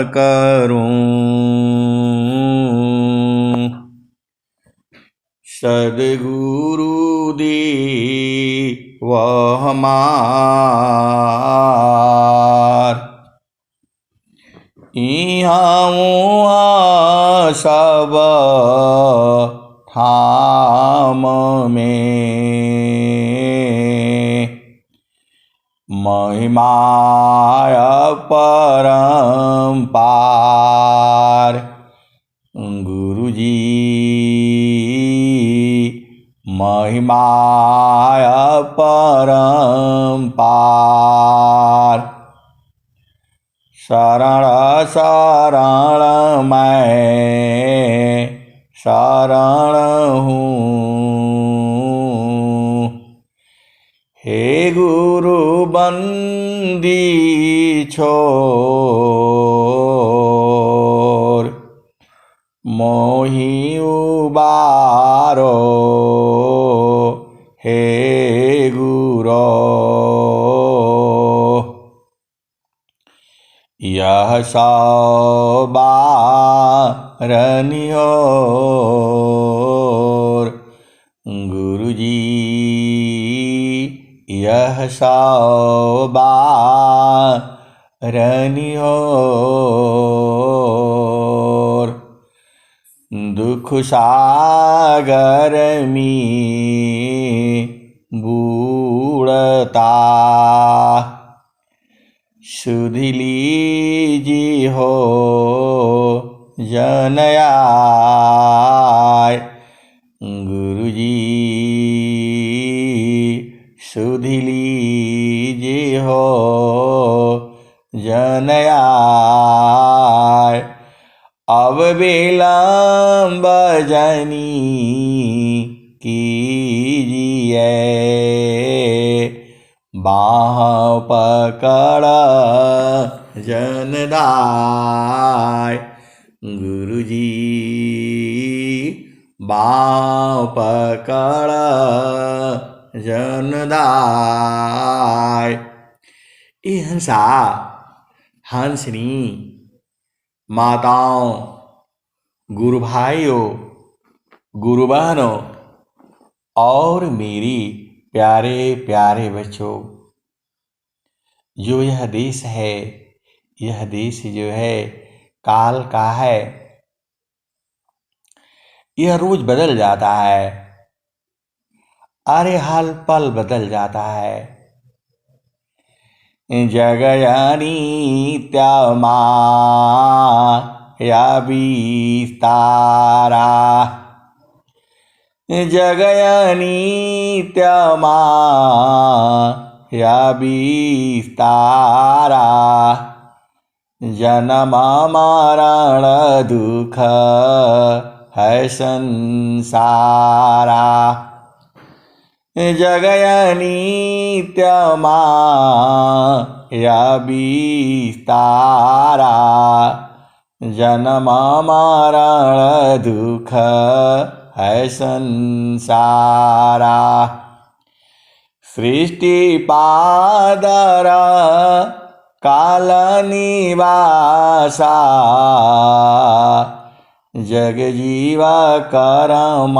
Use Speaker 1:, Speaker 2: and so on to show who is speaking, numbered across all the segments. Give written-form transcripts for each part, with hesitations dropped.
Speaker 1: करूं। सद्गुरु दी वह हमार, इहाँ सब ठाम में महिमाय परम्पार। गुरुजी महिमाय परम्पार। शरण शरण मैं शरण हूँ, हे गुरु बंदी छोर। मोहि उबारो हे गुरो, यह सौ बार निहोर। गुरुजी यह सौ बार निहोर। दुख सागर में बूढ़ता सुध लीजी हो जनयाय। गुरुजी सुध लीजी हो जनयाय। अब विलम्ब जनी कीजिए, बाह पकड़ जनदाय। गुरुजी बाह पकड़ जनदाय। ये हंसा हंसनी माताओं, गुरु भाइयों, गुरु बहनों और मेरी प्यारे प्यारे बच्चों, जो यह देश है, यह देश जो है काल का है। यह रोज बदल जाता है, अरे हर पल बदल जाता है। जगयानी माया विस्तारा, जगयानी माया विस्तारा। जन्म मरण दुख है संसारा। जगयानी माया विस्तारा। जन्म मरण दुख है संसारा। सृष्टि पादर काल निवासा। जग जीव कर्म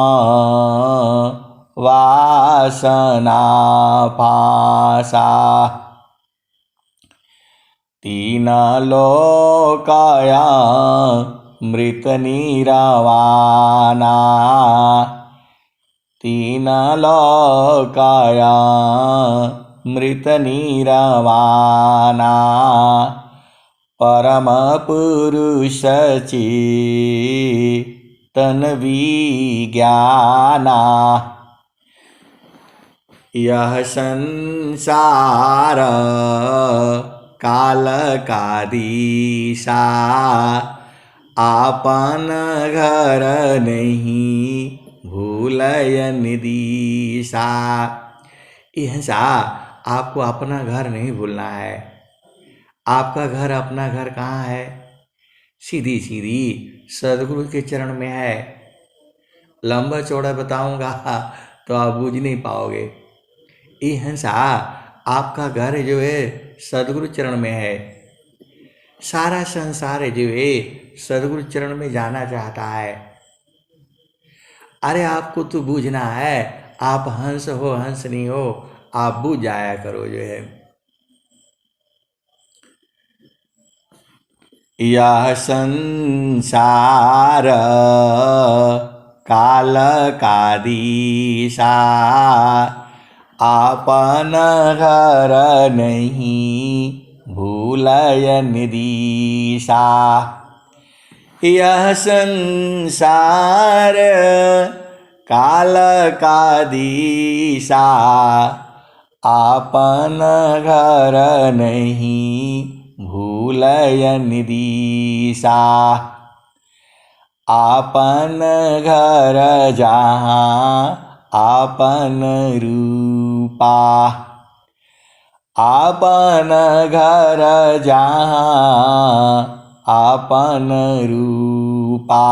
Speaker 1: वासना पासा। तीन लोकाया मृत निरवाना। तीन लोकाया मृत निरवाना। परम पुरुष चेतन विज्ञाना। यह संसार काल का दिशा। आपन घर नहीं भूलयन दिशा। ऐसा आपको अपना घर नहीं भूलना है। आपका घर, अपना घर कहाँ है? सीधी सीधी सदगुरु के चरण में है। लंबा चौड़ा बताऊंगा तो आप बुझ नहीं पाओगे। ये हंसा आपका घर जो है सदगुरु चरण में है। सारा संसार जो है सदगुरु चरण में जाना चाहता है। अरे आपको तो बूझना है, आप हंस हो हंस नहीं हो, आप बूझ जाया करो जो है। यह संसार काल का दिशा, आपन घर नहीं भूलय निदिशा। यह संसार काल का दिशा, आपन घर नहीं भूलय निदिशा। आपन घर जहाँ आपन रूपा, आपन घर जहाँ आपन रूपा।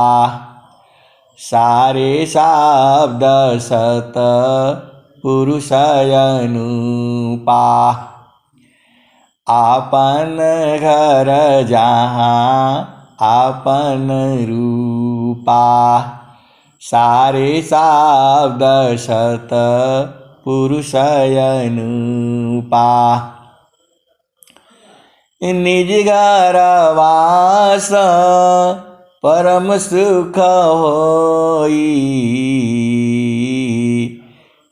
Speaker 1: सारे शब्द सत पुरुषय अनुपा। आपन घर जहाँ आपन रूपा। सारे शब्द सत पुरुषय अनुपा। निज घर वास परम सुख होई।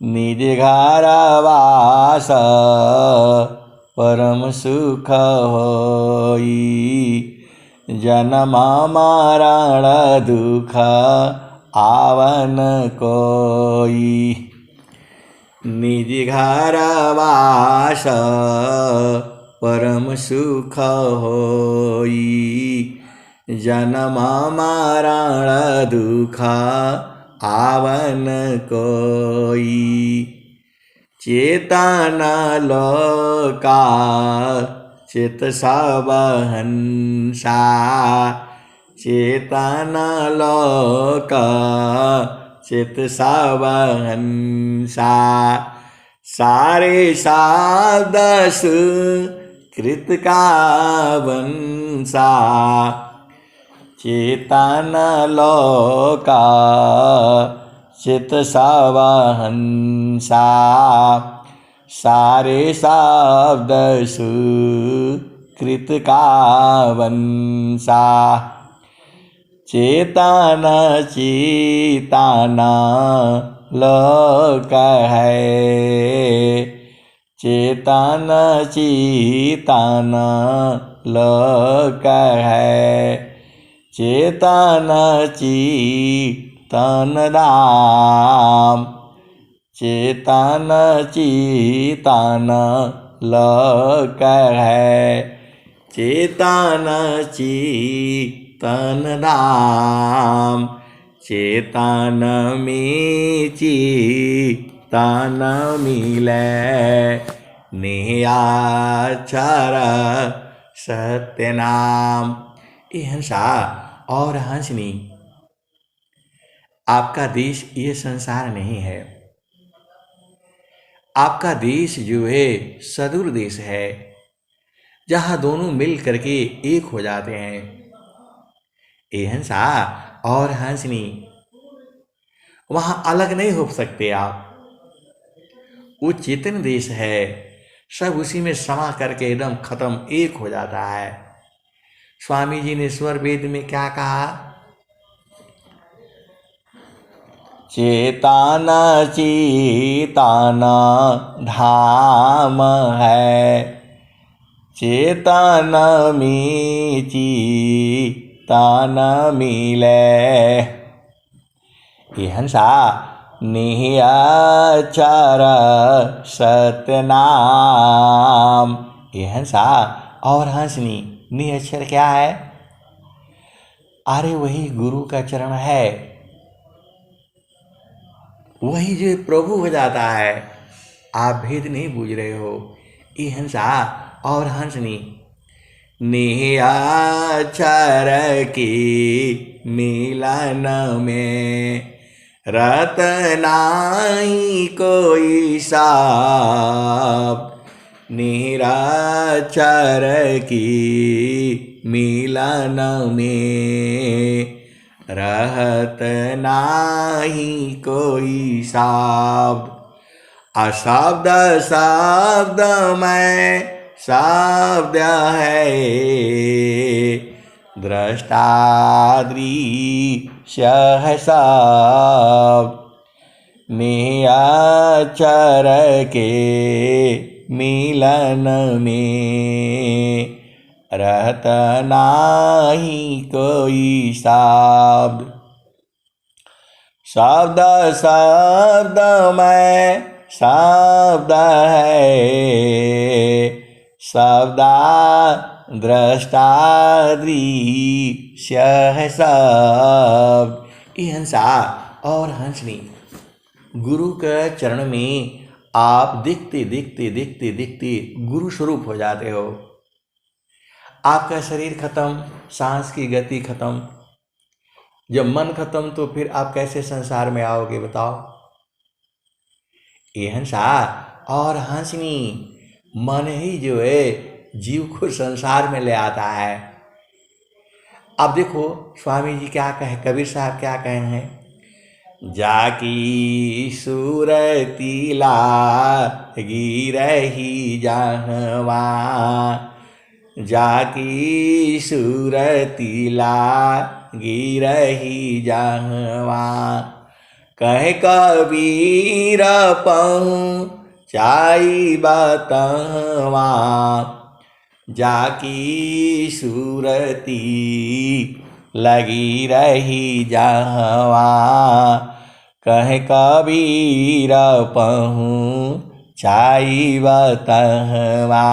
Speaker 1: निज घर वास परम सुख होई। जन्म मरण दुख आवन कोई। निज घर वास परम सुख होई। जन्म मरण दुख आवन कोई। चेतन लोका चित सब हंसा। चेतन लोका चित सब हंसा। सारे शब्द कृत का वंशा। चेतन लोका चित सब हंसा। सारे शब्द कृत का वंशा। चेतन चेतना लोक है। चेतन चेतना लोक है। चेतन चेतन धाम। चेतन चेतन लोक है। चेतन चेतन धाम। चेतन में चेतन मिले। निहाक्षर सत्य नाम। ये हंसा और हंसनी, आपका देश ये संसार नहीं है। आपका देश जो है सदुर देश है, जहाँ दोनों मिल करके एक हो जाते हैं। ये हंसा और हंसनी, वहाँ अलग नहीं हो सकते आप। वो चेतन देश है, सब उसी में समा करके एकदम खत्म एक हो जाता है। स्वामी जी ने स्वर वेद में क्या कहा? चेतन चेतन धाम है। चेतन में चेतन मिले। ये हंसा निहाक्षर सत्य नाम। ये हंसा और हंसनी, निहाक्षर क्या है? अरे वही गुरु का चरण है, वही जो प्रभु हो जाता है। आप भेद नहीं बूझ रहे हो। ये हंसा और हंसनी, निहाक्षर की मिलन में रतनाई कोई साब। निहाक्षर की मिलन में रहत नाही कोई शब्द। अशब्द शब्द में शब्द है, दृष्टा दृश्य है शब्द। नियचर के मिलन में रहत नाही कोई शब्द। शब्द शब्द में शब्द है, शब्दा दृष्टा दृश्य है शब्द। ये हंसा और हंसनी गुरु के चरण में आप दिखते दिखते दिखते दिखते गुरु स्वरूप हो जाते हो। आपका शरीर खत्म, सांस की गति खत्म, जब मन खत्म तो फिर आप कैसे संसार में आओगे बताओ। ये हंसा और हंसनी मन ही जो है जीव को संसार में ले आता है। अब देखो स्वामी जी क्या कहे, कबीर साहब क्या कहे हैं, जाकी सूरती लागी रही जहवा, जाकी सूरती लागी रही जहवा, कहे कबीर पहुँचाई बतवा, जाकी सूरती लगी रही जहवा, कहे कबीर पहुँचाई बतवा।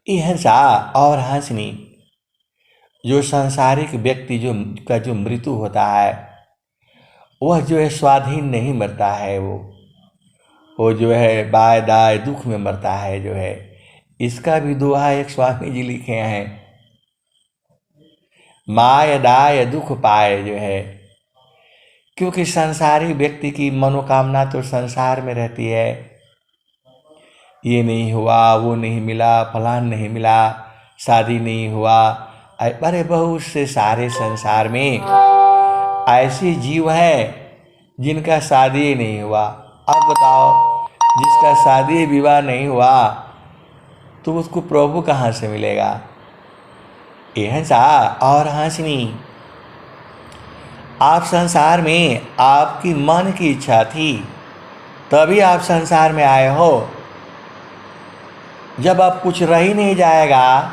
Speaker 1: ये हंसा और हंसनी जो सांसारिक व्यक्ति जो मृत्यु होता है वह जो है स्वाधीन नहीं मरता है, वो जो है बाय दाय दुख में मरता है जो है। इसका भी दोहा एक स्वामी जी लिखे हैं, माय दाय दुख पाए जो है। क्योंकि संसारी व्यक्ति की मनोकामना तो संसार में रहती है, ये नहीं हुआ, वो नहीं मिला, फलान नहीं मिला, शादी नहीं हुआ। अरे बहुत से सारे संसार में ऐसे जीव हैं जिनका शादी नहीं हुआ। अब बताओ, जिसका शादी विवाह नहीं हुआ तो उसको प्रभु कहाँ से मिलेगा। ये हंसा और हंसनी आप संसार में आपकी मन की इच्छा थी तभी आप संसार में आए हो। जब आप कुछ रह ही नहीं जाएगा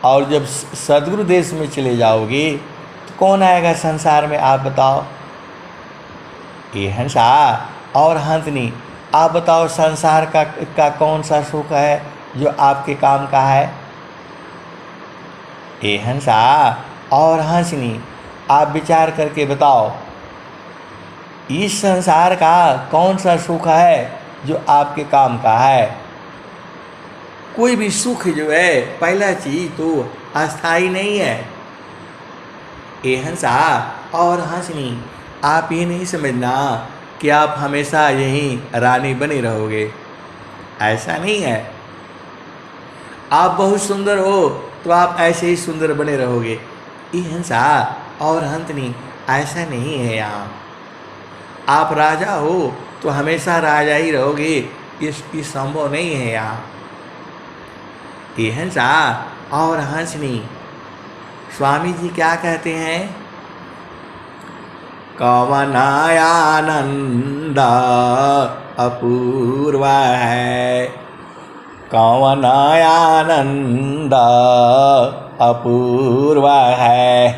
Speaker 1: और जब सद्गुरु देश में चले जाओगे तो कौन आएगा संसार में, आप बताओ। ये हंसा और हंसनी आप बताओ, संसार का कौन सा सुख है जो आपके काम का है। ये हंसा और हंसनी आप विचार करके बताओ, इस संसार का कौन सा सुख है जो आपके काम का है। कोई भी सुख जो है पहला चीज तो अस्थाई नहीं है। ये हंसा और हंसनी आप ये नहीं समझना कि आप हमेशा यहीं रानी बने रहोगे, ऐसा नहीं है। आप बहुत सुंदर हो तो आप ऐसे ही सुंदर बने रहोगे। ये हंसा और हंसनी ऐसा नहीं है। यहाँ आप राजा हो तो हमेशा राजा ही रहोगे, ये संभव नहीं है। यहाँ ये हंसा और हंसनी स्वामी जी क्या कहते हैं, कवन आनंद अपूर्व है, कवन आनंद अपूर्व है,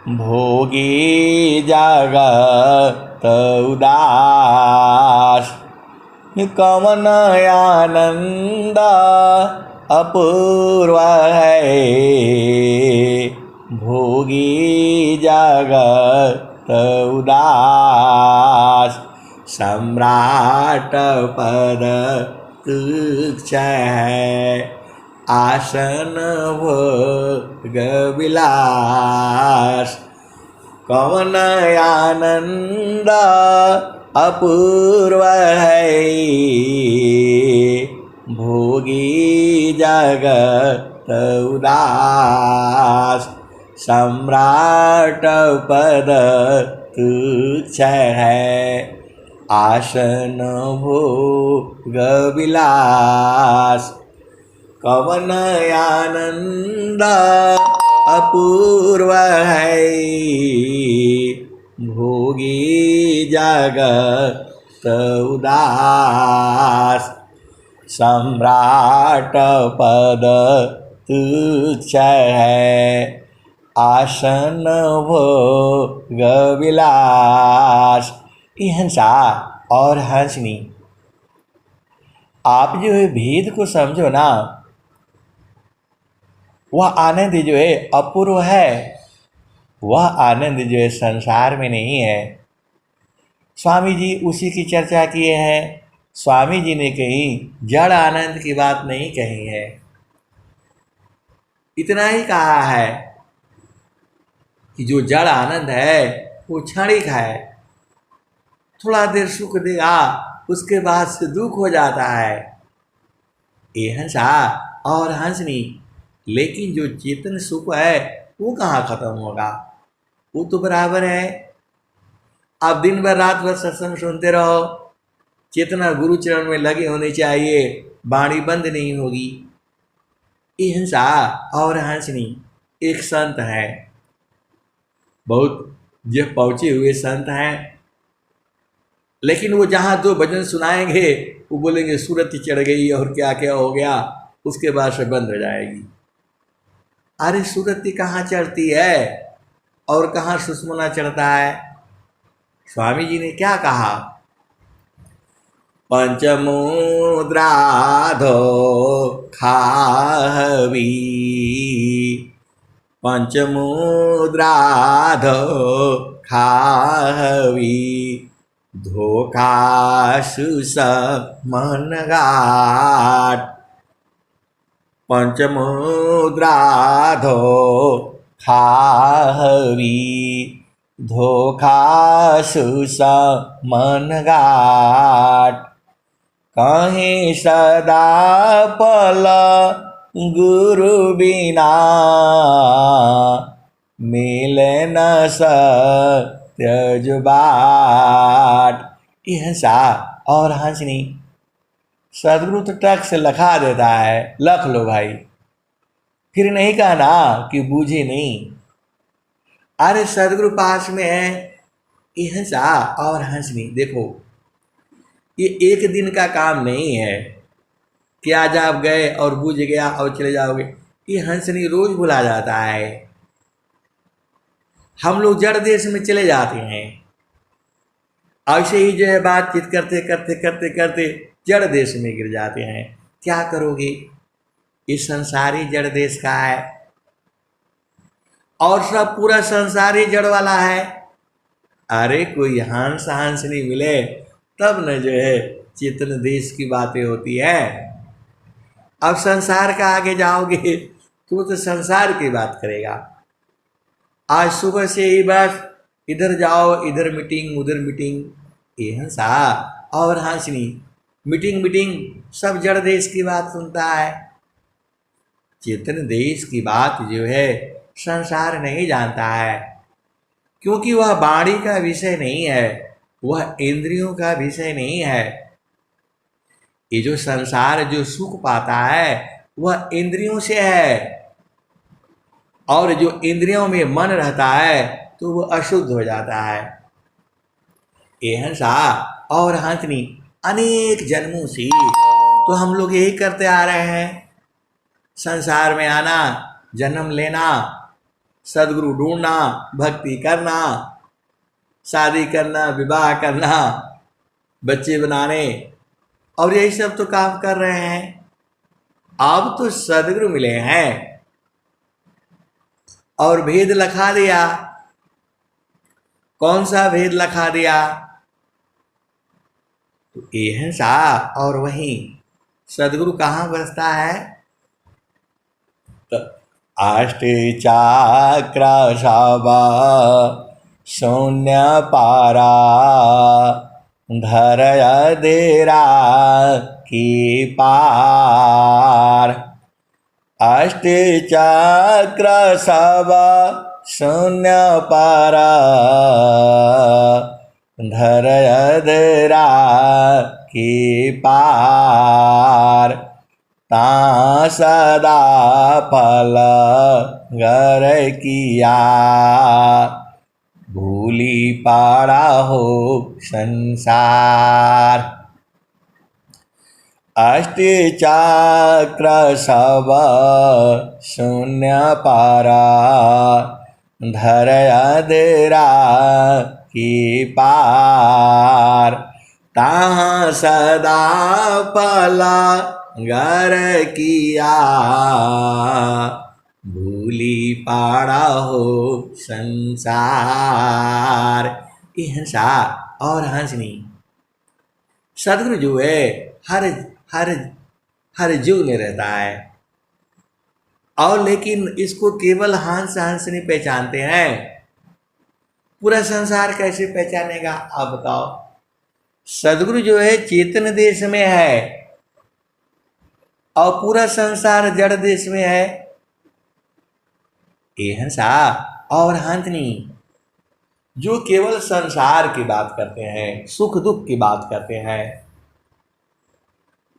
Speaker 1: भोगी जगत उदास, कवन आनंद अपूर्व है, भोगी जगत उदास, सम्राट पद तुच्छ है, आसन भोग विलास, कवन आनंद अपूर्व है, भोगी जगत उदास, सम्राट पद तुच्छ है, आसन भोग विलास। कवन आनंद अपूर्व है, भोगी जगत उदास, सम्राट पद तुच्छ है, आसन भोग विलास। ये हंसा और हंसनी, आप जो है भेद को समझो ना, वह आनंद जो है अपूर्व है, वह आनंद जो है संसार में नहीं है। स्वामी जी उसी की चर्चा किए हैं। स्वामी जी ने कहीं जड़ आनंद की बात नहीं कही है, इतना ही कहा है कि जो जड़ आनंद है वो क्षणिक है, थोड़ा देर सुख देगा, उसके बाद से दुख हो जाता है। ये हंसा और हंसनी, लेकिन जो चेतन सुख है वो कहाँ खत्म होगा, वो तो बराबर है। आप दिन भर रात भर सत्संग सुनते रहो, चेतना गुरु चरण में लगे होनी चाहिए, वाणी बंद नहीं होगी। ये हंसा और हंसनी एक संत है, बहुत जो पहुँचे हुए संत हैं, लेकिन वो जहाँ दो भजन सुनाएंगे वो बोलेंगे सूरत चढ़ गई और क्या क्या हो गया, उसके बाद से बंद हो जाएगी। अरे सूरत कहाँ चढ़ती है और कहाँ सुषमना चढ़ता है। स्वामी जी ने क्या कहा, पंचमुद्राधो खाहवी, पंचमुद्राधो खाहवी, धोखा सुस मन घाट। पंचमुद्राधो खाहवी, धोखा सुस मन घाट। कहीं सदा पल गुरु बिना, मिले न सत्य जुबाट। ये हंसा और हंसनी, सदगुरु तो टक से लखा देता है, लख लो भाई, फिर नहीं कहना कि बूझे नहीं। अरे सदगुरु पास में है। ये हंसा और हंसनी, देखो ये एक दिन का काम नहीं है कि आज आप गए और बूझ गया और चले जाओगे। ये हंसनी रोज भुला जाता है। हम लोग जड़ देश में चले जाते हैं, ऐसे ही जो है बातचीत करते करते करते करते जड़ देश में गिर जाते हैं। क्या करोगे, इस संसारी जड़ देश का है और सब पूरा संसारी जड़ वाला है। अरे कोई हंस हंसनी मिले तब न जो है चेतन देश की बातें होती है। अब संसार का आगे जाओगे तो संसार की बात करेगा। आज सुबह से ही बस इधर जाओ, इधर मीटिंग उधर मीटिंग। ये हंसा और हंसनी, मीटिंग मीटिंग, सब जड़ देश की बात सुनता है। चेतन देश की बात जो है संसार नहीं जानता है, क्योंकि वह वाणी का विषय नहीं है, वह इंद्रियों का विषय नहीं है। ये जो संसार जो सुख पाता है वह इंद्रियों से है, और जो इंद्रियों में मन रहता है तो वो अशुद्ध हो जाता है। ये हंसा और हंसनी, अनेक जन्मों से तो हम लोग यही करते आ रहे हैं, संसार में आना, जन्म लेना, सदगुरु ढूंढना, भक्ति करना, शादी करना, विवाह करना, बच्चे बनाने, और यही सब तो काम कर रहे हैं। अब तो सदगुरु मिले हैं और भेद लखा दिया। कौन सा भेद लखा दिया? तो ये हंसा और वहीं सदगुरु कहाँ बसता है? तो अष्ट चक्र सब शून्य पारा, धर देरा की पार। अष्ट चक्र सब शून्य पारा, धर अधरा की पार। ता सदा फल गर किया, भूली पारा हो संसार। अष्ट चक्र सब शून्य पारा, धर अधरा की पार। ताहाँ सदा पला गर किया, भूली पाड़ा हो संसार। ये हंसा और हंसनी सदगुरु जो है हर हर हर युग में रहता है, और लेकिन इसको केवल हंस हंसनी पहचानते हैं। पूरा संसार कैसे पहचानेगा आप बताओ। सदगुरु जो है चेतन देश में है और पूरा संसार जड़ देश में है। ये हंसा और हंसनी जो केवल संसार की बात करते हैं, सुख दुख की बात करते हैं,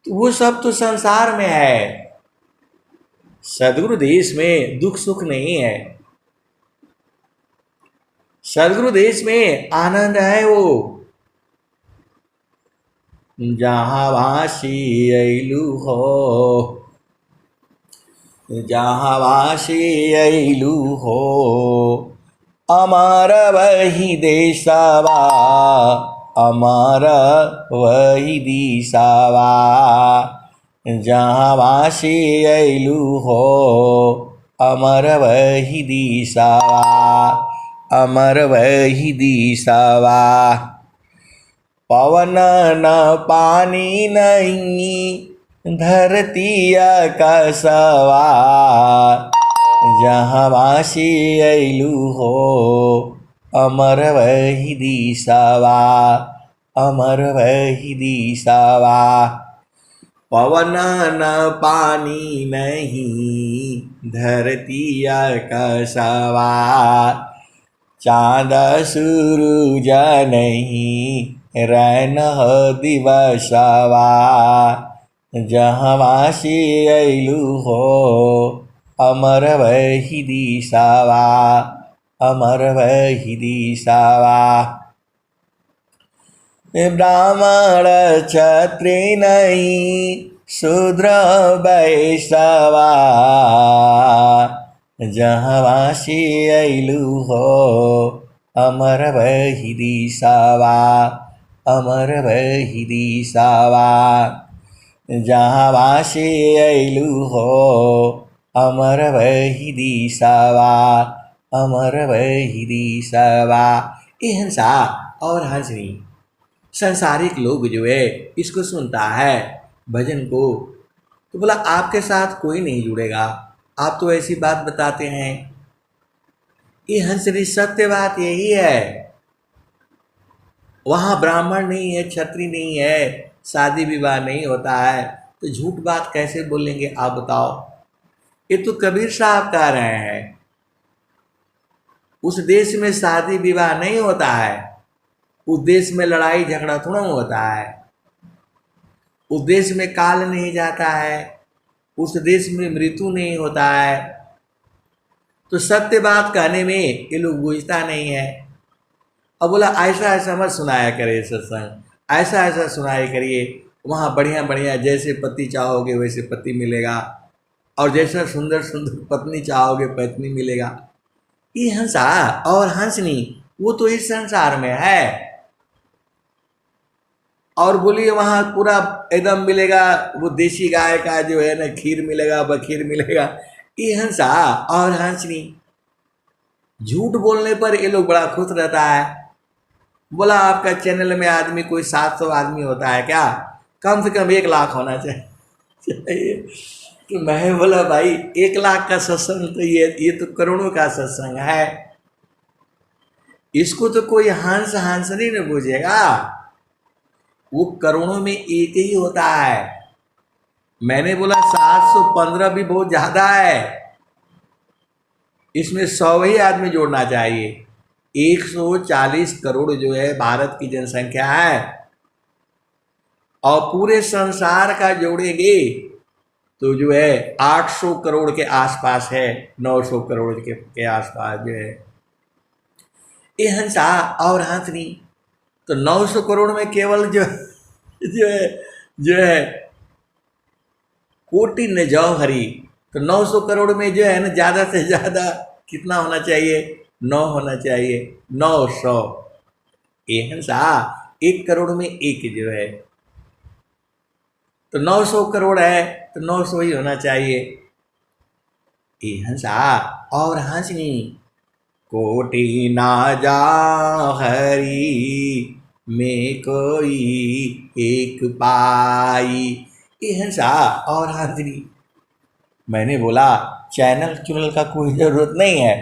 Speaker 1: तो वो सब तो संसार में है। सदगुरु देश में दुख सुख नहीं है। सदगुरु देश में आनंद है। वो जहाँ वासी अइलु हो, जहाँ वासी अइलु हो, अमर वही देशवा, अमर वही दिशावा। जहाँ वासी अइलु हो, अमर वही दिशावा, अमर वही दिशावा। पवन न पानी नहीं, धरती आकाशवा। जहाँ वासी अइलु हो, अमर वही दिशावा, अमर वही दिशावा। पवन न पानी नहीं, धरती आकाशवा। चाँद सूरज नहीं, रैन दिवसवा। जहाँ वासी अइलु हो, अमर वही दिशावा, अमर वही दिशावा। ब्राह्मण क्षत्रिय नहीं, शूद्र वैश्यवा। जहाँ वासी अइलु हो, अमर वही दिशावा, अमर वही दिशावा। जहाँ वासी अइलु हो, अमर वही दिशावा, अमर वही दिशावा। ये हंसा और हंसनी संसारिक लोग जो है इसको सुनता है भजन को, तो बोला आपके साथ कोई नहीं जुड़ेगा, आप तो ऐसी बात बताते हैं। ये हंसनी सत्य बात यही है। वहाँ ब्राह्मण नहीं है, क्षत्रिय नहीं है, शादी विवाह नहीं होता है, तो झूठ बात कैसे बोलेंगे आप बताओ। ये तो कबीर साहब कह रहे हैं। उस देश में शादी विवाह नहीं होता है, उस देश में लड़ाई झगड़ा थोड़ा होता है, उस देश में काल नहीं जाता है, उस देश में मृत्यु नहीं होता है। तो सत्य बात कहने में ये लोग बूझता नहीं है। अब बोला ऐसा ऐसा मत सुनाया करे सत्संग, ऐसा ऐसा सुनाया करिए, वहाँ बढ़िया बढ़िया जैसे पति चाहोगे वैसे पति मिलेगा, और जैसा सुंदर सुंदर पत्नी चाहोगे पत्नी मिलेगा। ये हंसा और हंसनी वो तो इस संसार में है। और बोलिए वहाँ पूरा एकदम मिलेगा, वो देसी गाय का जो है ना खीर मिलेगा, बखीर मिलेगा। ये हंसा और हंसनी झूठ बोलने पर ये लोग बड़ा खुश रहता है। बोला आपका चैनल में आदमी कोई 700 आदमी होता है क्या? कम से कम 1 लाख होना चाहिए। तो मैं बोला भाई 1 लाख का सत्संग तो ये तो करोड़ों का सत्संग है, इसको तो कोई हंस नहीं न बूझेगा। वो करोड़ों में एक ही होता है। मैंने बोला 715 भी बहुत ज्यादा है, इसमें 100 ही आदमी जोड़ना चाहिए। 140 करोड़ जो है भारत की जनसंख्या है, और पूरे संसार का जोड़ेंगे तो जो है 800 करोड़ के आसपास है, 900 करोड़ के आसपास जो है ये हंसा और हंसनी। तो 900 करोड़ में केवल जो है कोटि न जौहरी, तो 900 करोड़ में जो है ना ज्यादा से ज्यादा कितना होना चाहिए, 9 होना चाहिए, 900। ये हंसा 1 करोड़ में एक जो है, तो 900 करोड़ है तो 900 ही होना चाहिए। ये हंसा और हंसनी, कोटि ना जा हरी में कोई एक पाई। ये हंसा और हंसनी। मैंने बोला चैनल चुनल का कोई जरूरत नहीं है,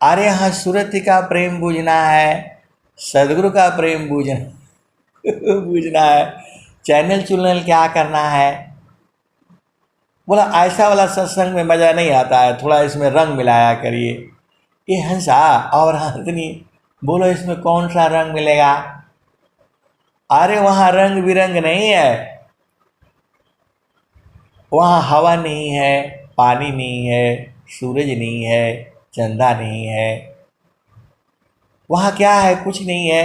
Speaker 1: अरे यहाँ सूरत का प्रेम बूझना है, सदगुरु का प्रेम बूझना है, चैनल चुनल क्या करना है। बोला ऐसा वाला सत्संग में मज़ा नहीं आता है, थोड़ा इसमें रंग मिलाया करिए। ये हंसा और हंसनी, बोलो इसमें कौन सा रंग मिलेगा। अरे वहाँ रंग बिरंग नहीं है, वहाँ हवा नहीं है, पानी नहीं है, सूरज नहीं है, चंदा नहीं है, वहाँ क्या है, कुछ नहीं है।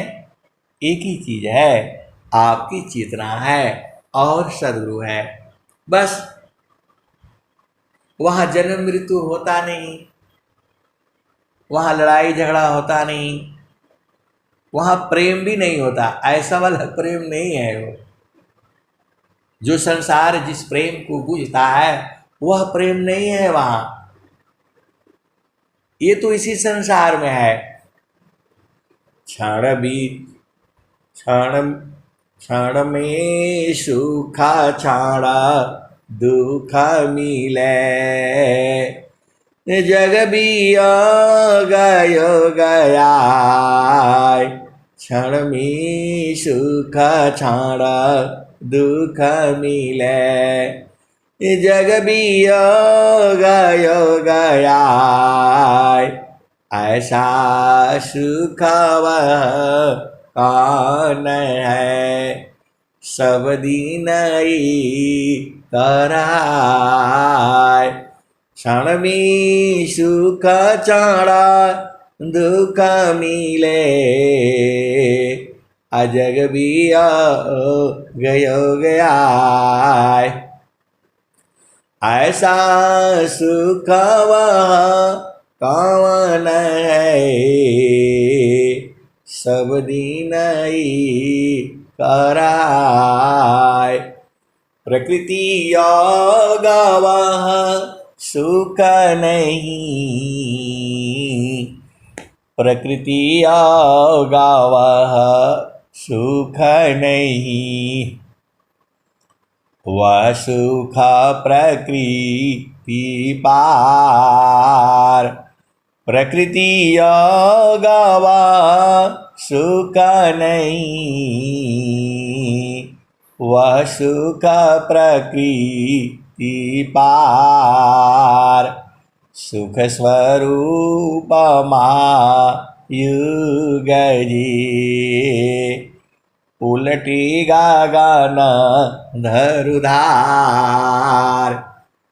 Speaker 1: एक ही चीज है, आपकी चेतना है और सदगुरु है, बस। वहाँ जन्म मृत्यु होता नहीं, वहाँ लड़ाई झगड़ा होता नहीं, वहाँ प्रेम भी नहीं होता, ऐसा वाला प्रेम नहीं है वो। जो संसार जिस प्रेम को बुझता है वह प्रेम नहीं है वहाँ, ये तो इसी संसार में है। क्षण बीत क्षण में सुखा छाड़ा दुख मिले, जग भी गयो गया, क्षण में सुख छाड़ा दुख मिले, जग भी गयो गया, ऐसा सुख वह कौन है, सब दिन कराय, क्षण में सुख चाड़ा दुख मिले, अजग भी गयो गया, ऐसा सुख वह कौन है, सब दिन कराय, प्रकृति योग वह सुख नहीं, प्रकृति योग वह सुख नहीं, वह सुख प्रकृति पार, प्रकृति योग वह सुख नहीं, वह सुख प्रकृति पार, सुख स्वरूप युग जी, उलटी गगन धरुधार,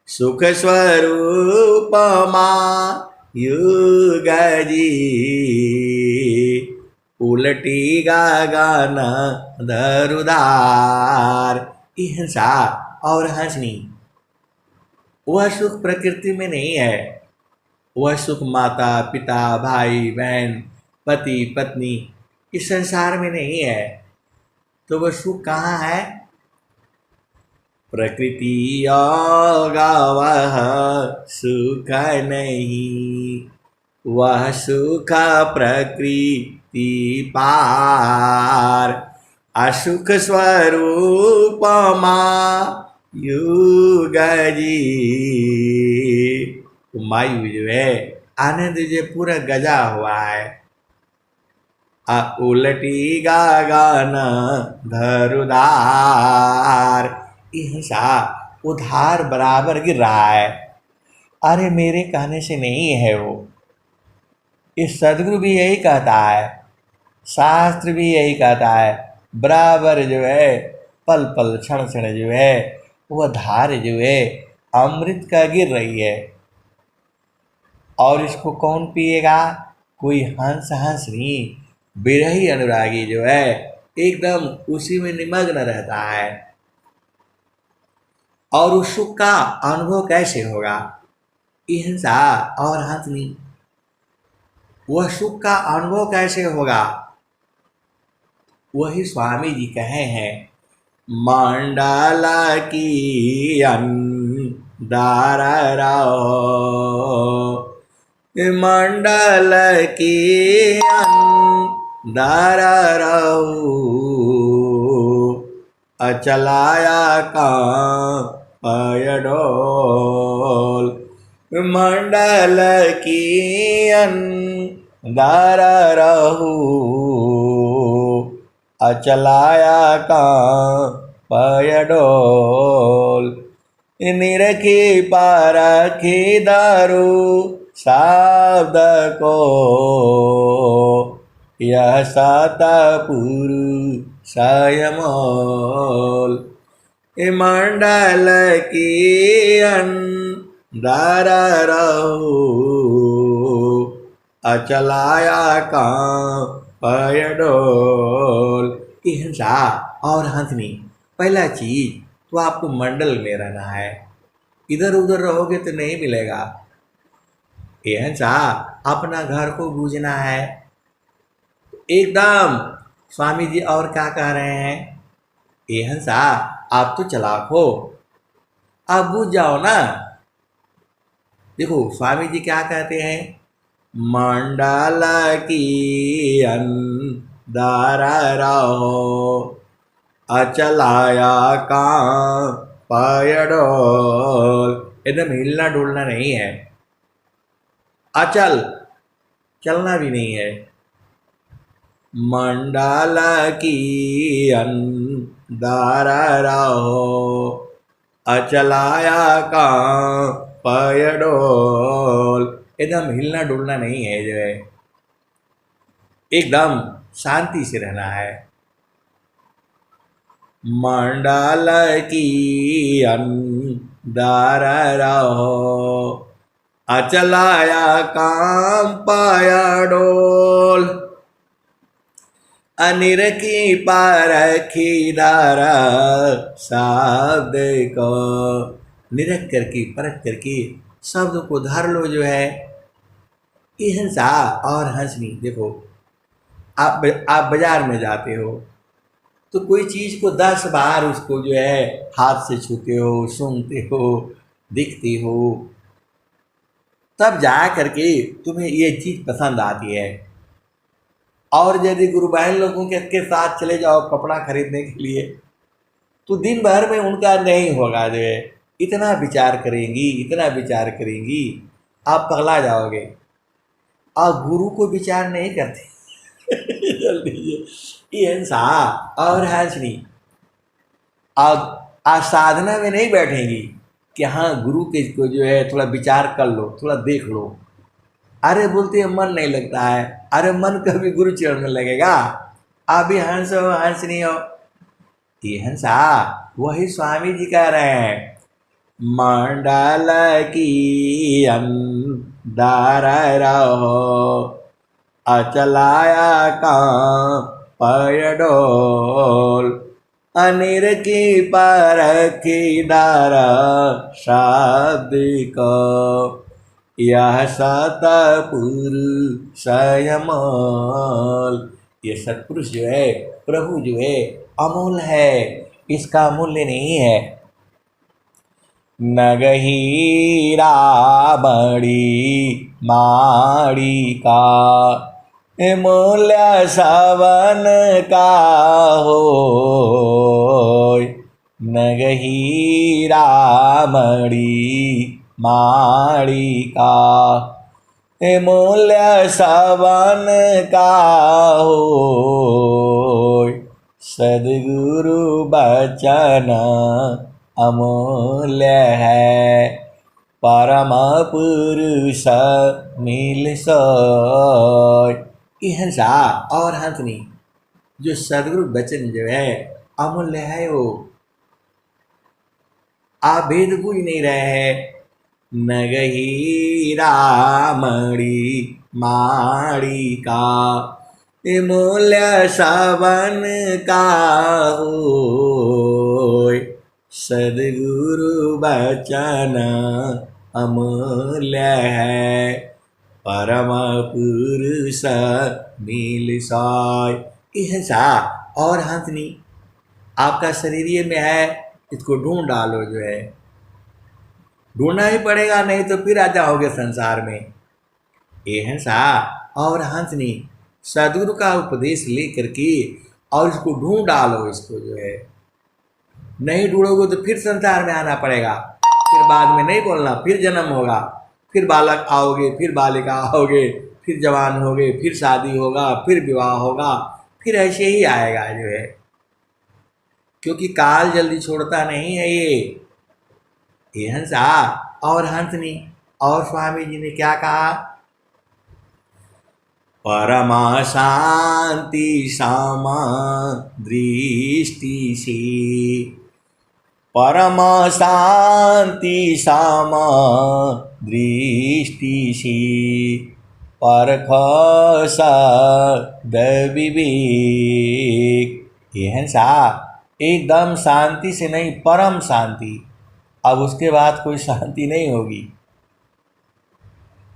Speaker 1: सुख स्वरूप युग जी, उलटी गगन धरुधार। हिंसा और हंसनी, वह सुख प्रकृति में नहीं है, वह सुख माता पिता भाई बहन पति पत्नी इस संसार में नहीं है, तो वह सुख कहाँ है। प्रकृति योग वह सुख नहीं, वह सुख प्रकृति पार, असुख स्वरूप युग जी, मायु जो है आनंद जो पूरा गजा हुआ है, उलटी गगन धरुधार, ये हिंसा उधार बराबर गिर रहा है। अरे मेरे कहने से नहीं है वो, इस सदगुरु भी यही कहता है, शास्त्र भी यही कहता है, बराबर जो है पल पल क्षण क्षण जो है वह धार जो है अमृत का गिर रही है। और इसको कौन पिएगा? कोई हंस हंस नहीं, बिरही अनुरागी जो है एकदम उसी में निमग्न रहता है। और उस सुख का अनुभव कैसे होगा? हिंसा और हंस नहीं, वह सुख का अनुभव कैसे होगा? वही स्वामी जी कहे हैं, मंडला की अंधार रहो, मंडल की अंधार रहो, अचलाया का पयडोल, मंडल की अंधार रहो, अचलाया का पयडोल, निरखी पारखी दारू शब्द को, यह सतपुर संयमोल, मंडल की अंधार रहो, अचलाया का पयडोल। हिंसा और हंसनी, पहला चीज तो आपको मंडल में रहना है, इधर उधर रहोगे तो नहीं मिलेगा। हिंसा अपना घर को बूझना है एकदम। स्वामी जी और क्या कह रहे हैं? हिंसा आप तो चलाक हो, आप बूझ जाओ ना। देखो स्वामी जी क्या कहते हैं, मंडल की अंधार रहो, अचलाया का पयडोल, एकदम हिलना डुलना नहीं है, अचल चलना भी नहीं है। मंडल की अंधार रहो, अचलाया का पयडोल, एकदम हिलना डुलना नहीं है, जो है एकदम शांति से रहना है। मंडल की अंधार रहो, अचलाया काम पयडोल, अनिर की पारखी धारा शब्द को, निरख करके परख करके शब्द को धर लो। जो है हिंसा और हंसनी, देखो आप बाजार में जाते हो तो कोई चीज़ को 10 बार उसको जो है हाथ से छूते हो, सूंघते हो, दिखते हो, तब जा करके तुम्हें ये चीज़ पसंद आती है। और यदि गुरु बहन लोगों के साथ चले जाओ कपड़ा खरीदने के लिए तो दिन भर में उनका नहीं होगा, जो है इतना विचार करेंगी, इतना विचार करेंगी, आप पगला जाओगे। और गुरु को विचार नहीं करते जल्दी ये हिंसा और हंसनी, आज साधना में नहीं बैठेंगी कि हाँ गुरु के को जो है थोड़ा विचार कर लो, थोड़ा देख लो। अरे बोलते हैं मन नहीं लगता है, अरे मन कभी गुरु चरण में लगेगा? आप भी हंस हो, हंसनी हो। ये हंसा वही स्वामी जी कह रहे हैं, मंडल की अंधार रहो, अचलाया का पयडोल, अनिर की परखी धारा शब्द को, यह सतपुरुष संयमोल। ये सतपुरुष जो है, प्रभु जो है अमूल है, इसका मूल्य नहीं है। नगहीरा बड़ी माड़ी का, मूल्य सवन का हो, नगहीरा मड़ी माड़ी का, मूल्य सवन का हो, सद्गुरु बचन अमूल्य है। परम पुरुष मिल सोय। अहिंसा और हंसनी, जो सदगुरु वचन जो है अमूल्य है। वो आप भेद बूझ नहीं रहे हैं। नगही रामणी माड़ी का मूल्य सबन का होय। सदगुरु वचन अमूल्य है। परम पुरुष मिल सोय। अहिंसा और हंसनी, आपका शरीर ये में है, इसको ढूंढ डालो। जो है ढूंढना ही पड़ेगा, नहीं तो फिर आ जाओगे संसार में। अहिंसा और हंसनी, सदगुरु का उपदेश लेकर के और इसको ढूंढ डालो। इसको जो है नहीं ढूंढोगे तो फिर संसार में आना पड़ेगा। फिर बाद में नहीं बोलना, फिर जन्म होगा, फिर बालक आओगे, फिर बालिका आओगे, फिर जवान होगे, फिर शादी होगा, फिर विवाह होगा, फिर ऐसे ही आएगा। जो है क्योंकि काल जल्दी छोड़ता नहीं है। ये अहिंसा और हंसनी। और स्वामी जी ने क्या कहा? परमा शांति सामा दृष्टि से। परम शांति सामा दृष्टि से। परख सद विवेक। अहिंसा एकदम शांति से नहीं, परम शांति। अब उसके बाद कोई शांति नहीं होगी।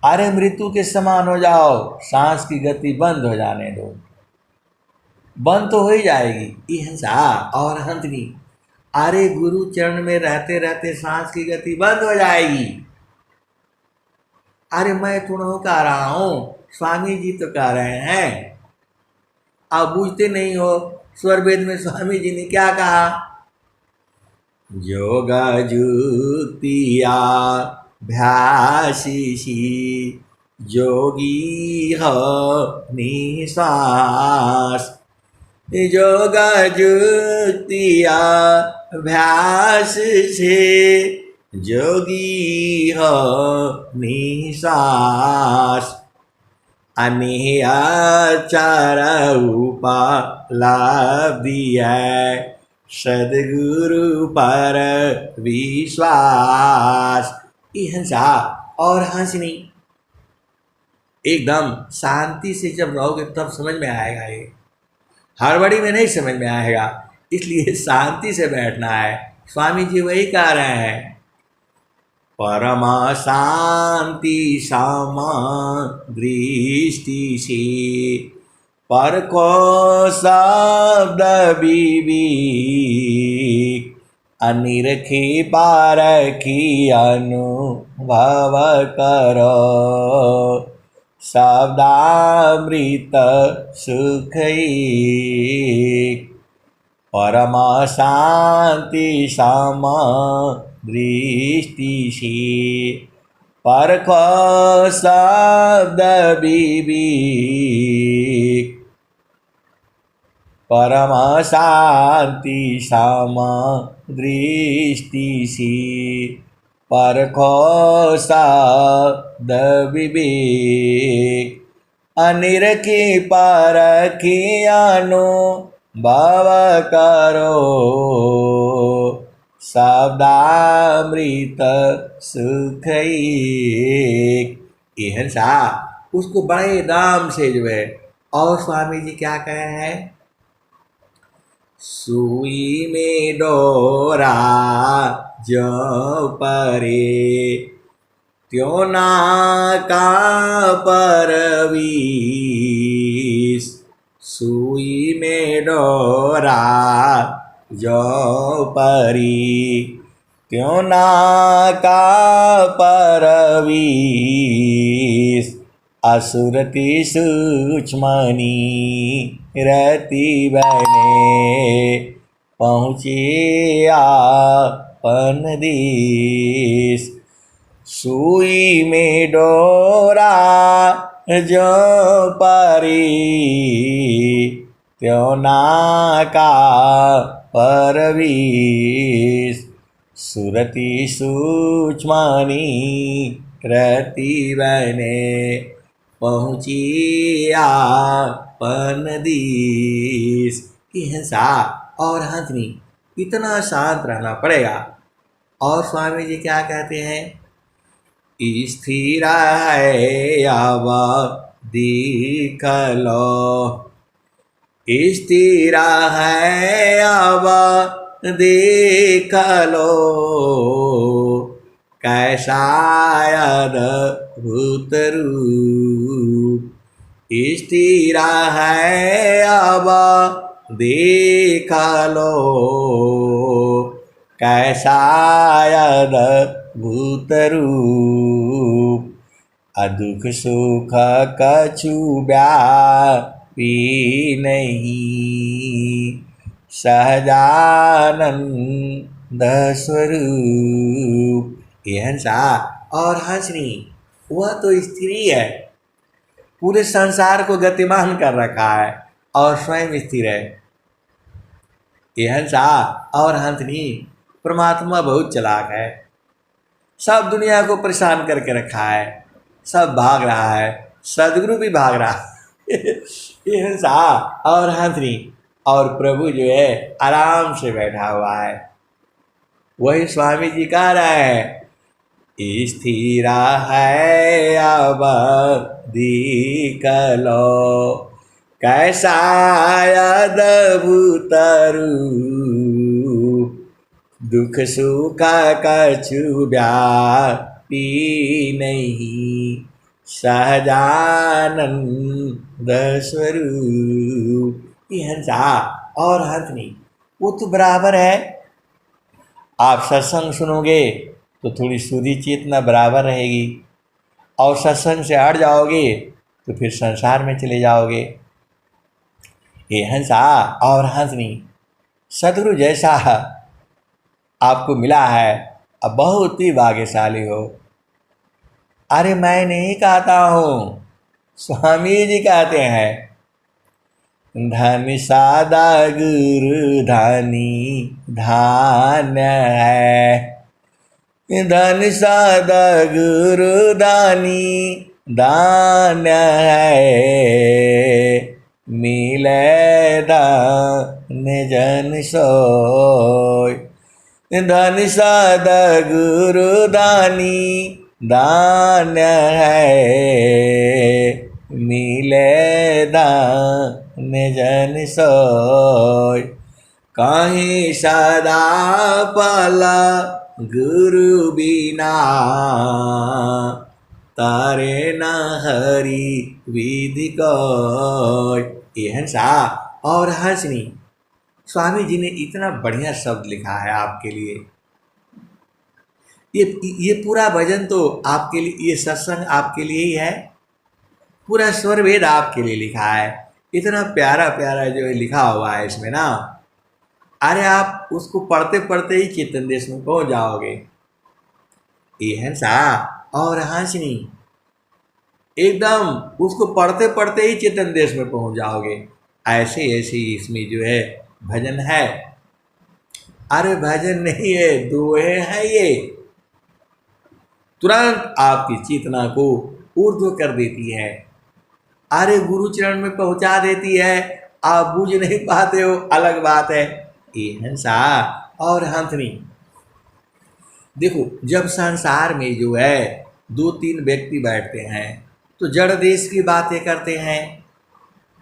Speaker 1: अरे मृत्यु के समान हो जाओ, सांस की गति बंद हो जाने दो। बंद तो हो ही जाएगी। अहिंसा और हंसनी, अरे गुरु चरण में रहते रहते सांस की गति बंद हो जाएगी। अरे मैं थोड़ा कह रहा हूं, स्वामी जी तो कह रहे हैं। आप बूझते नहीं हो। स्वर वेद में स्वामी जी ने क्या कहा? योग जुक्तिया भ्यासिषि योगी हो निश्वास। योग जुक्तिया अभ्यास से जोगी हो निश्वास। अनिहाचार उपलब्धि है सदगुरु पर विश्वास। अहिंसा और हंसनी, एकदम शांति से जब रहोगे तब समझ में आएगा। ये हड़बड़ी में नहीं समझ में आएगा, इसलिए शांति से बैठना है। स्वामी जी वही कह रहे हैं, परमा शांति सामा दृष्टि से। परको शब्द विवेक। अनिरखी पारखी अनुभव करो। शब्दामृत सुख एक। परमा शांति समा दृष्टि से। परखो शब्द विवेक। परमा शांति समा दृष्टि से। परखो शब्द विवेक। अनिरखी परखी अनुभव करो। शब्दामृत सुख एक। अहिंसा, उसको बड़े दाम से जो है। और स्वामी जी क्या कहे हैं? सुई में डोरा जो परे त्यों ना का परवीस। सुई में डोरा जो परी त्यों ना का परवीस। असुरति सूक्ष्मनी रति बने पहुँचे आपन देश। सुई में डोरा जो परी त्यों ना का परवीस। सुरति सूक्ष्मानि रति बने पहुँची आपन दीस। हिंसा और हंसनी इतना शांत रहना पड़ेगा। और स्वामी जी क्या कहते हैं, स्थिर है अब देख लो, स्थिर है अब देख लो, कैसा अद्भुत रूप। स्थिर है अब देख लो, कैसा अद्भुत रूप। दुख सुख कछु व्यापी नहीं, सहजानंद स्वरूप। ये हंसा और हंसनी वह तो स्त्री है, पूरे संसार को गतिमान कर रखा है और स्वयं स्थिर है। ये हंसा और हंसनी परमात्मा बहुत चालाक है, सब दुनिया को परेशान करके रखा है, सब भाग रहा है, सदगुरु भी भाग रहा है। ये हंसा और हंसनी और प्रभु जो है आराम से बैठा हुआ है। वही स्वामी जी कह रहे हैं, स्थिर है अब देख लो, कैसा अद्भुत रूप। दुख सुख कछु व्यापी नहीं, सहजानंद स्वरूप। ये हंसा और हंसनी वो तो बराबर है। आप सत्संग सुनोगे तो थोड़ी शुद्धि चेतना बराबर रहेगी, और सत्संग से हट जाओगे तो फिर संसार में चले जाओगे। ये हंसा और हंसनी सदगुरु जैसा आपको मिला है, अब बहुत ही भाग्यशाली हो। अरे मैं नहीं कहता हूँ, स्वामी जी कहते हैं, धन सादा गुरु धानी धान्य है, धन सादा गुरु दानी दान्य है। मिले दान जन सोय, धन सादा गुरु दानी दान्य है। मिले दान जन सोय, कहीं सदा पला गुरु बिना, तारे न हरि विधि कोय। ये हंसा और हंसनी स्वामी जी ने इतना बढ़िया शब्द लिखा है आपके लिए। ये पूरा भजन तो आपके लिए, ये सत्संग आपके लिए ही है, पूरा स्वर वेद आपके लिए लिखा है। इतना प्यारा प्यारा जो है लिखा हुआ है इसमें ना, अरे आप उसको पढ़ते पढ़ते ही चेतन देश में पहुंच जाओगे। ये हंसा और हंसनी एकदम उसको पढ़ते पढ़ते ही चेतन देश में पहुंच जाओगे। ऐसे ऐसे इसमें जो है भजन है। अरे भजन नहीं है, दोहे हैं ये, तुरंत आपकी चेतना को ऊर्ध्व कर देती है। अरे गुरु चरण में पहुंचा देती है, आप बूझ नहीं पाते हो अलग बात है। ये हंसा और हंसनी देखो, जब संसार में जो है दो तीन व्यक्ति बैठते हैं तो जड़ देश की बातें करते हैं,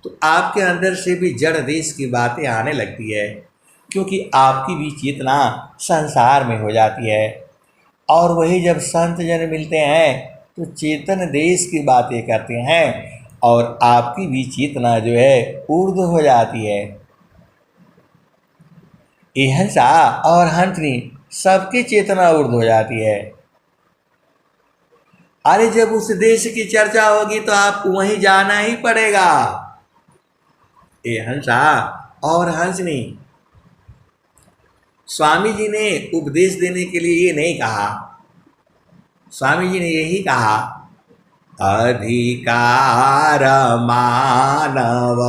Speaker 1: तो आपके अंदर से भी जड़ देश की बातें आने लगती है, क्योंकि आपकी भी चेतना संसार में हो जाती है। और वही जब संत जन मिलते हैं तो चेतन देश की बातें करते हैं और आपकी भी चेतना जो है ऊर्ध्व हो जाती है। ये हंसा और हंसनी सबकी चेतना ऊर्ध्व हो जाती है। अरे जब उस देश की चर्चा होगी तो आपको वहीं जाना ही पड़ेगा। ये हंसा और हंसनी स्वामी जी ने उपदेश देने के लिए ये नहीं कहा, स्वामी जी ने यही कहा, अधिकार मानव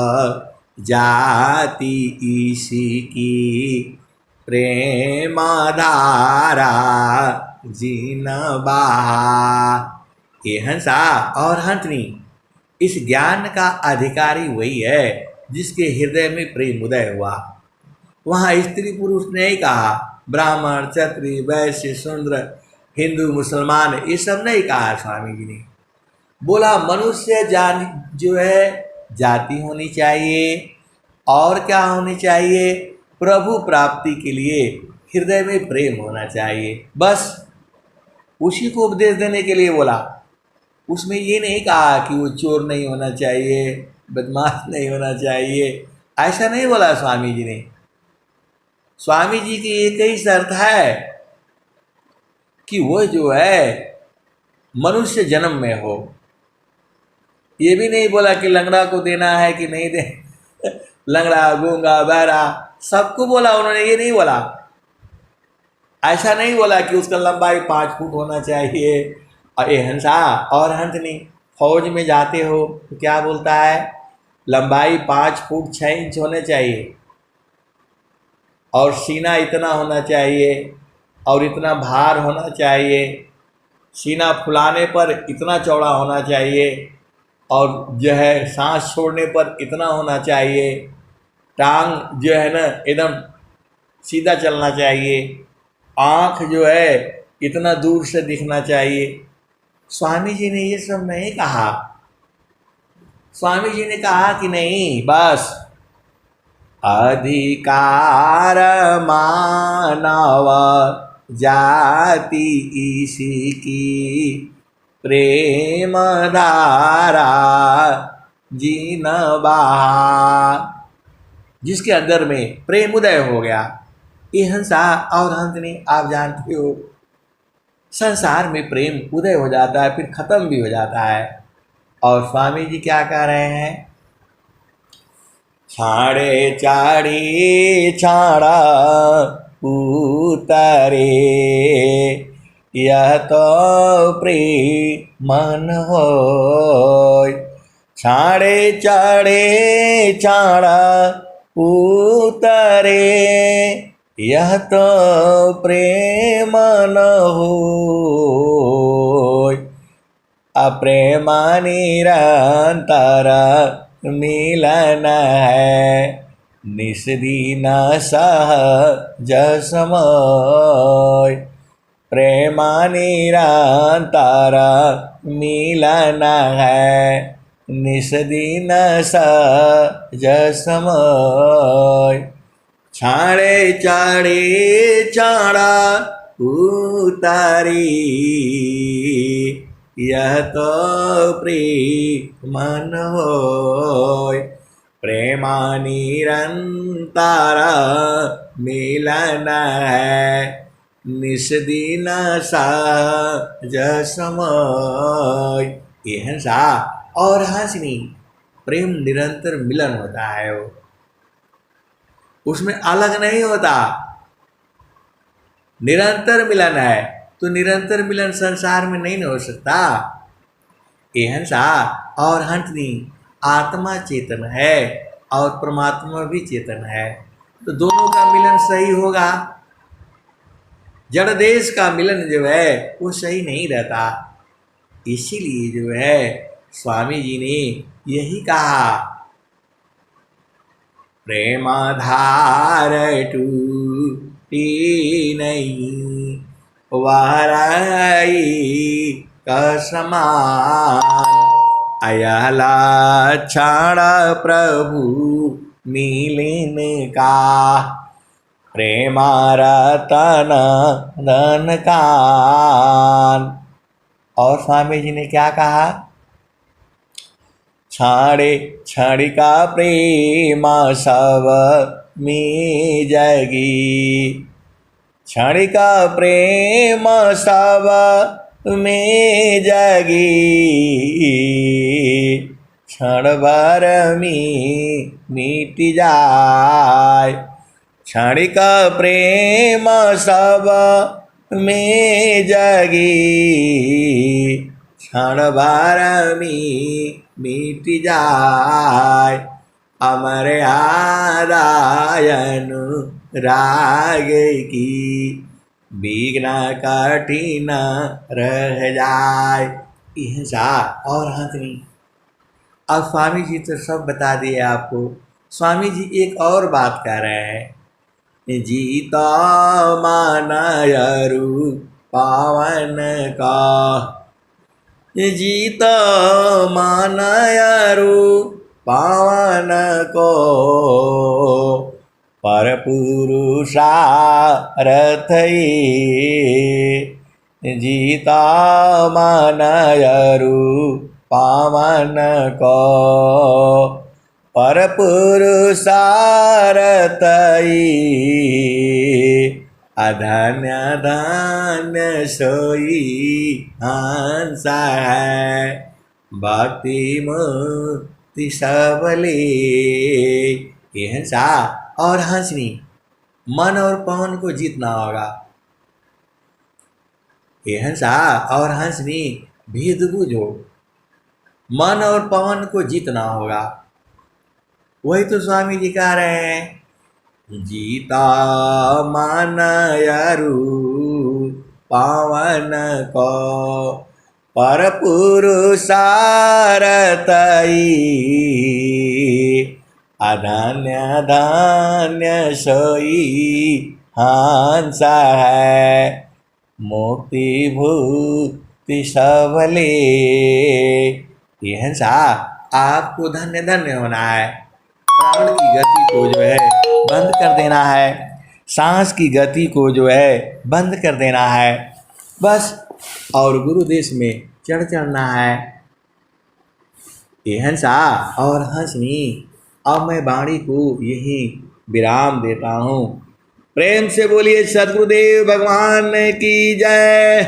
Speaker 1: जाति इसकी प्रेम धारा जीन बहा। ये हंसा और हंसनी, इस ज्ञान का अधिकारी वही है जिसके हृदय में प्रेम उदय हुआ। वहाँ स्त्री पुरुष ने ही कहा, ब्राह्मण क्षत्रिय वैश्य शूद्र हिंदू मुसलमान, ये सब नहीं कहा स्वामी जी ने। बोला मनुष्य जान जो है जाति होनी चाहिए, और क्या होनी चाहिए, प्रभु प्राप्ति के लिए हृदय में प्रेम होना चाहिए, बस उसी को उपदेश देने के लिए बोला। उसमें ये नहीं कहा कि वो चोर नहीं होना चाहिए, बदमाश नहीं होना चाहिए, ऐसा नहीं बोला स्वामी जी ने। स्वामी जी की एक ही शर्त है कि वो जो है मनुष्य जन्म में हो। ये भी नहीं बोला कि लंगड़ा को देना है कि नहीं दे लंगड़ा गूंगा बहरा सबको बोला उन्होंने, ये नहीं बोला। ऐसा नहीं बोला कि उसका लंबाई 5 फुट होना चाहिए। और ये हंसा और हंसनी, फौज में जाते हो तो क्या बोलता है, लंबाई 5 फुट 6 इंच होने चाहिए, और सीना इतना होना चाहिए, और इतना भार होना चाहिए, सीना फुलाने पर इतना चौड़ा होना चाहिए, और जो है सांस छोड़ने पर इतना होना चाहिए, टांग जो है ना एकदम सीधा चलना चाहिए, आँख जो है इतना दूर से दिखना चाहिए। स्वामी जी ने ये सब नहीं कहा। स्वामी जी ने कहा कि नहीं, बस अधिकार मानव जाति इसकी प्रेम धारा जीन बहा। जिसके अंदर में प्रेम उदय हो गया। ये हंसा और हंसनी, आप जानते हो संसार में प्रेम उदय हो जाता है फिर खत्म भी हो जाता है। और स्वामी जी क्या कह रहे हैं, छाड़े चाड़ी छाड़ा उतरे यह तो प्रेम मन हो। छाड़े चाड़े छाड़ा उतरे यह तो प्रेम न हो। अप्रेमा निरंतर मिलन है निस्दीन सहज समय। प्रेमा निरंतर मिलन है निस्दीन सहज समय। छाड़े चाड़े चाड़ा उतारी यह तो प्रेम मन होय। प्रेमा निरंतर मिलन है निस्दीन सहज समय। ये हंसा और हंसनी, प्रेम निरंतर मिलन होता है, वो उसमें अलग नहीं होता, निरंतर मिलन है। तो निरंतर मिलन संसार में नहीं हो सकता। ये हंसा और हंसनी, आत्मा चेतन है और परमात्मा भी चेतन है, तो दोनों का मिलन सही होगा। जड़ देश का मिलन जो है वो सही नहीं रहता। इसीलिए जो है स्वामी जी ने यही कहा, प्रेमाधार टूटी नहीं वाराई का समान। अयला क्षण प्रभु मिलन का प्रेमारतन धन कान। और स्वामी जी ने क्या कहा, छाड़े छड़िका प्रेम सब में जगी। छड़िका प्रेम सब में जगी क्षण भर में मिट जाय। क्षणिका प्रेम सब में जगी क्षण भर में मिट जाय। अमर आदायन राग की बिगना कठिन रह जाए। हिंसा और हंसनी। अब स्वामी जी तो सब बता दिए आपको। स्वामी जी एक और बात कह रहे हैं, जीता मानयरु पावन का, जीता मानयरु पावन को, पर पुरुषारथ जीता मानयरु पावन को, पर पुरुषारथ अधन्य धन्य सोई हंस है, भक्ति मुक्ति सबले। ये हिंसा और हंसनी, मन और पवन को जीतना होगा। ये हिंसा और हंसनी भेद बुझो, मन और पवन को जीतना होगा। वही तो स्वामी जी कह रहे हैं, जीता मानयरु पावन को, पर पुरुषारथ अधन्य धन्य सोई हंस है, मुक्ति भुक्ति सबले। ये हिंसा आपको धन्य धन्य होना है। प्राण की गति को जो है बंद कर देना है, सांस की गति को जो है बंद कर देना है बस, और गुरुदेश में चढ़ना है। ये हिंसा और हंसनी। अब मैं वाणी को यही विराम देता हूँ। प्रेम से बोलिए सद्गुरुदेव भगवान की जय।